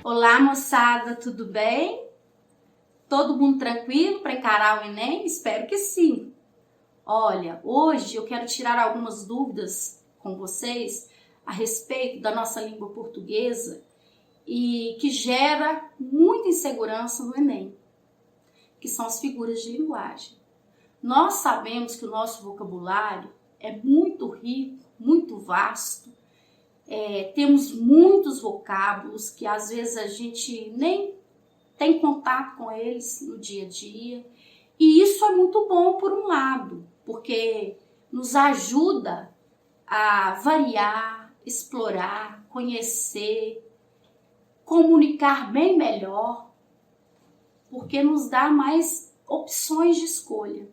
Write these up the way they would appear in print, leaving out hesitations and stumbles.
Olá, moçada, tudo bem? Todo mundo tranquilo para encarar o Enem? Espero que sim. Olha, hoje eu quero tirar algumas dúvidas com vocês a respeito da nossa língua portuguesa e que gera muita insegurança no Enem, que são as figuras de linguagem. Nós sabemos que o nosso vocabulário é muito rico, muito vasto. Temos muitos vocábulos que às vezes a gente nem tem contato com eles no dia a dia. E isso é muito bom por um lado, porque nos ajuda a variar, explorar, conhecer, comunicar bem melhor, porque nos dá mais opções de escolha.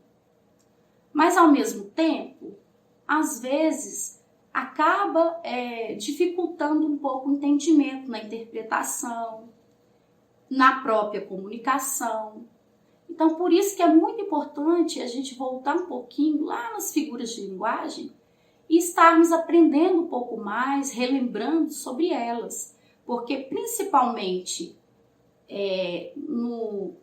Mas ao mesmo tempo, às vezes, acaba dificultando um pouco o entendimento na interpretação, na própria comunicação. Então, por isso que é muito importante a gente voltar um pouquinho lá nas figuras de linguagem e estarmos aprendendo um pouco mais, relembrando sobre elas, porque principalmente no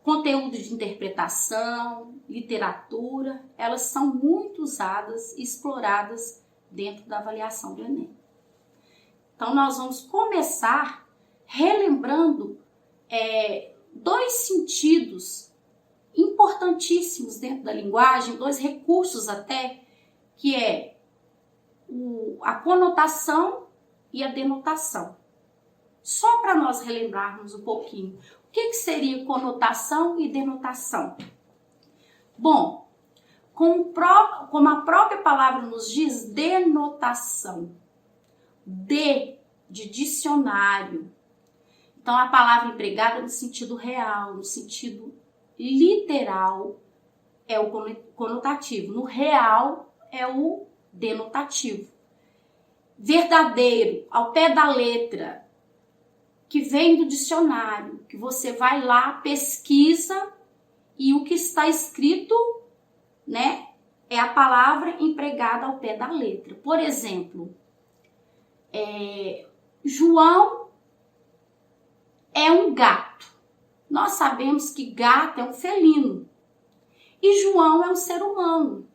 conteúdo de interpretação, literatura, elas são muito usadas e exploradas dentro da avaliação do Enem. Então, nós vamos começar relembrando dois sentidos importantíssimos dentro da linguagem, dois recursos até, que é a conotação e a denotação. Só para nós relembrarmos um pouquinho, o que seria conotação e denotação? Bom, como a própria palavra nos diz, denotação. De dicionário. Então, a palavra empregada no sentido real, no sentido literal, é o conotativo. No real, é o denotativo. Verdadeiro, ao pé da letra, que vem do dicionário, que você vai lá, pesquisa e o que está escrito, né, é a palavra empregada ao pé da letra. Por exemplo, João é um gato. Nós sabemos que gato é um felino e João é um ser humano,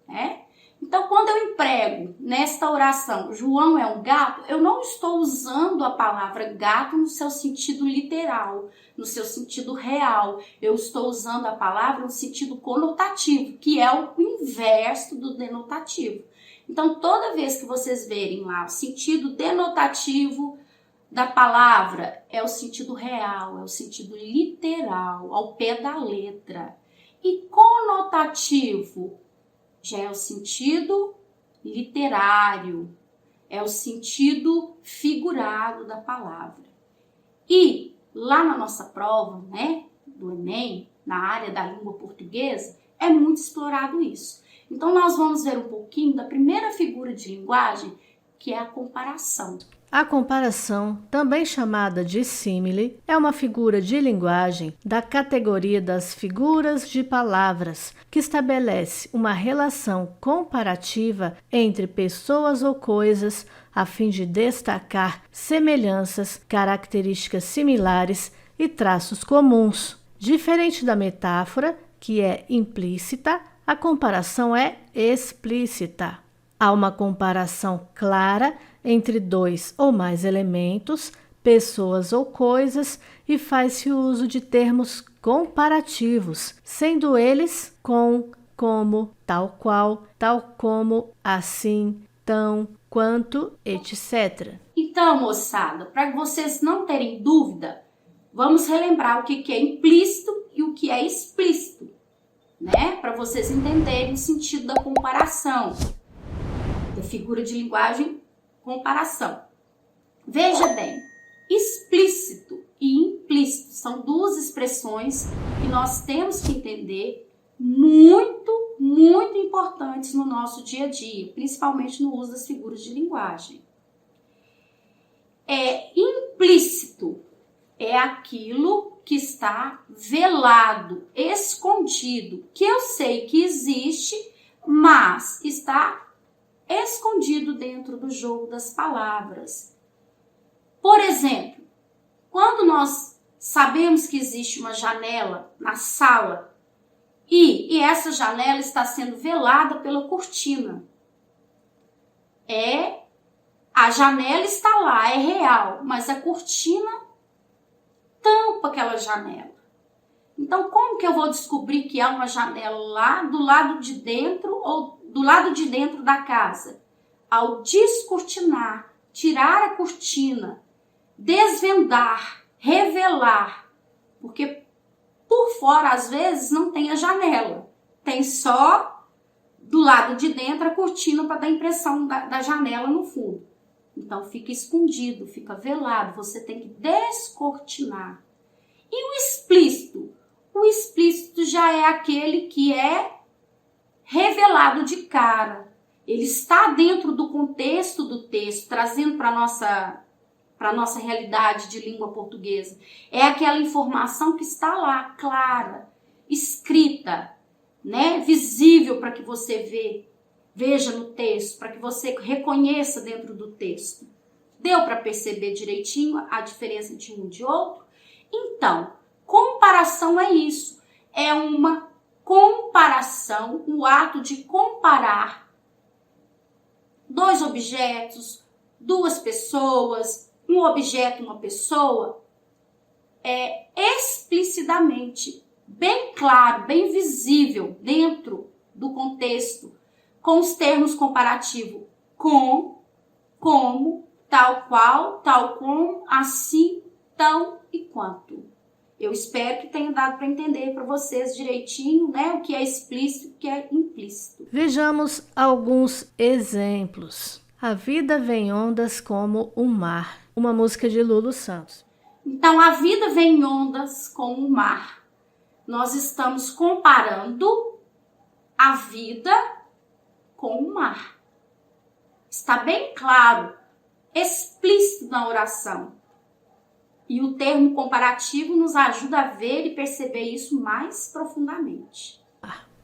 né? Então, quando eu emprego nesta oração, João é um gato, eu não estou usando a palavra gato no seu sentido literal, no seu sentido real. Eu estou usando a palavra no sentido conotativo, que é o inverso do denotativo. Então, toda vez que vocês verem lá o sentido denotativo da palavra, é o sentido real, é o sentido literal, ao pé da letra. E conotativo já é o sentido literário, é o sentido figurado da palavra. E lá na nossa prova, né, do Enem, na área da língua portuguesa, é muito explorado isso. Então, nós vamos ver um pouquinho da primeira figura de linguagem, que é a comparação. A comparação, também chamada de símile, é uma figura de linguagem da categoria das figuras de palavras, que estabelece uma relação comparativa entre pessoas ou coisas a fim de destacar semelhanças, características similares e traços comuns. Diferente da metáfora, que é implícita, a comparação é explícita. Há uma comparação clara entre dois ou mais elementos, pessoas ou coisas, e faz-se uso de termos comparativos, sendo eles com, como, tal qual, tal como, assim, tão, quanto, etc. Então, moçada, para vocês não terem dúvida, vamos relembrar o que é implícito e o que é explícito, né? Para vocês entenderem o sentido da comparação, da figura de linguagem comparação. Veja bem, explícito e implícito são duas expressões que nós temos que entender muito importantes no nosso dia a dia, principalmente no uso das figuras de linguagem. Implícito é aquilo que está velado, escondido, que eu sei que existe, mas está escondido dentro do jogo das palavras. Por exemplo, quando nós sabemos que existe uma janela na sala e essa janela está sendo velada pela cortina, a janela está lá, é real, mas a cortina tampa aquela janela. Então, como que eu vou descobrir que há uma janela lá do lado de dentro ou do lado de dentro da casa? Ao descortinar, tirar a cortina, desvendar, revelar, porque por fora, às vezes, não tem a janela, tem só do lado de dentro a cortina para dar a impressão da janela no fundo. Então, fica escondido, fica velado, você tem que descortinar. E o explícito? O explícito já é aquele que é revelado de cara. Ele está dentro do contexto do texto, trazendo para a nossa realidade de língua portuguesa. É aquela informação que está lá, clara, escrita, né? Visível para que você veja no texto, para que você reconheça dentro do texto. Deu para perceber direitinho a diferença de um e de outro? Então, comparação é isso. É uma comparação, o ato de comparar dois objetos, duas pessoas, um objeto, uma pessoa, explicitamente, bem claro, bem visível dentro do contexto, com os termos comparativos com, como, tal qual, tal como, assim, tão e quanto. Eu espero que tenha dado para entender para vocês direitinho, né, o que é explícito e o que é implícito. Vejamos alguns exemplos. A vida vem em ondas como o mar, uma música de Lulu Santos. Então, a vida vem em ondas como o mar. Nós estamos comparando a vida com o mar. Está bem claro, explícito na oração. E o termo comparativo nos ajuda a ver e perceber isso mais profundamente.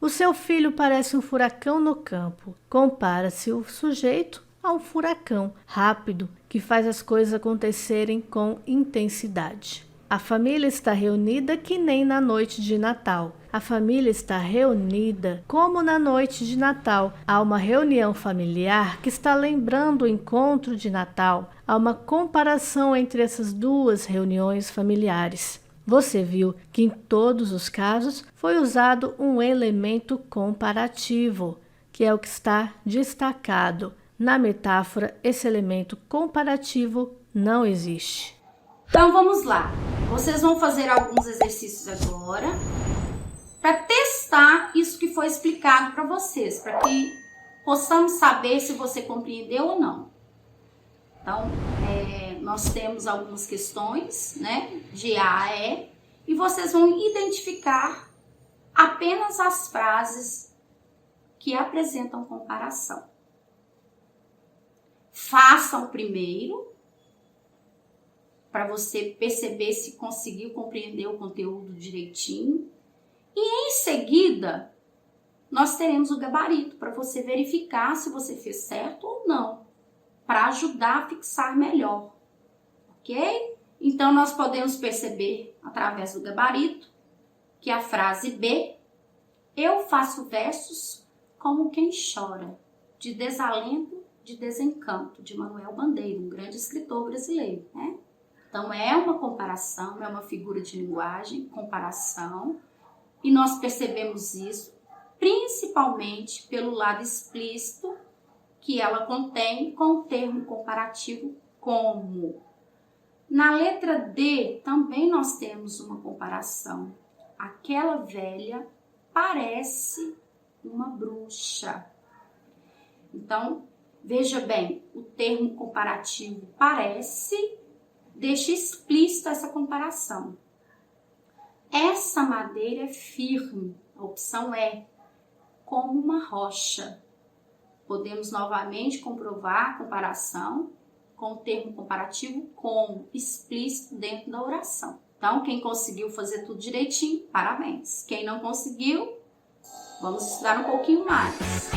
O seu filho parece um furacão no campo. Compara-se o sujeito a um furacão rápido que faz as coisas acontecerem com intensidade. A família está reunida que nem na noite de Natal. A família está reunida como na noite de Natal. Há uma reunião familiar que está lembrando o encontro de Natal. Há uma comparação entre essas duas reuniões familiares. Você viu que em todos os casos foi usado um elemento comparativo, que é o que está destacado. Na metáfora, esse elemento comparativo não existe. Então vamos lá. Vocês vão fazer alguns exercícios agora para testar isso que foi explicado para vocês, para que possamos saber se você compreendeu ou não. Então, nós temos algumas questões, né, de A a E, e vocês vão identificar apenas as frases que apresentam comparação. Façam primeiro, para você perceber se conseguiu compreender o conteúdo direitinho. E em seguida, nós teremos o gabarito para você verificar se você fez certo ou não, para ajudar a fixar melhor, ok? Então, nós podemos perceber, através do gabarito, que a frase B, eu faço versos como quem chora, de desalento, de desencanto, de Manuel Bandeira, um grande escritor brasileiro, né? Então, é uma comparação, é uma figura de linguagem, comparação, e nós percebemos isso principalmente pelo lado explícito que ela contém com o termo comparativo como. Na letra D, também nós temos uma comparação. Aquela velha parece uma bruxa. Então, veja bem, o termo comparativo parece deixa explícita essa comparação. Essa madeira é firme, a opção é como uma rocha. Podemos novamente comprovar a comparação com o termo comparativo como explícito dentro da oração. Então, quem conseguiu fazer tudo direitinho, parabéns. Quem não conseguiu, vamos estudar um pouquinho mais.